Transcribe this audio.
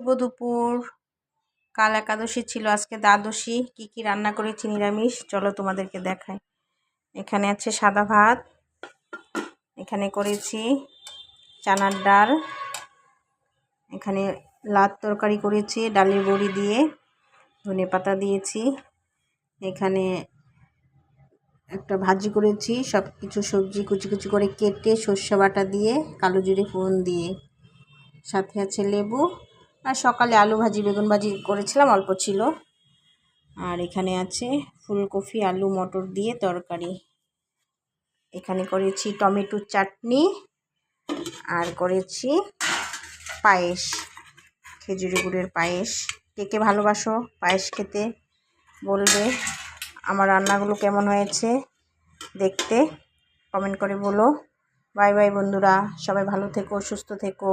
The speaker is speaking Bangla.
শুভ দুপুর। কাল একাদশী ছিল, আজকে দ্বাদশী। কি কি রান্না করেছি নিরামিষ, চলো তোমাদেরকে দেখাই। এখানে আছে সাদা ভাত, এখানে করেছি চানার ডাল, এখানে লাত তরকারি করেছি ডালের বড়ি দিয়ে, ধনেপাতা দিয়েছি, এখানে একটা ভাজি করেছি, সব কিছু সবজি কুচি কুচি করে কেটে সর্ষে বাটা দিয়ে কালো জিরে ফোড়ন দিয়ে, সাথে আছে লেবু, আর সকালে আলু ভাজি বেগুন ভাজি করেছিলাম, অল্প ছিল। আর এখানে আছে ফুলকপি আলু মটর দিয়ে তরকারি। এখানে করেছি টমেটোর চাটনি, আর করেছি পায়েস, খেজুরি গুড়ের পায়েস। কে কে ভালোবাসো পায়েস খেতে বলবে। আমার রান্নাগুলো কেমন হয়েছে দেখতে কমেন্ট করে বলো। বাই বাই বন্ধুরা, সবাই ভালো থেকো, সুস্থ থেকো।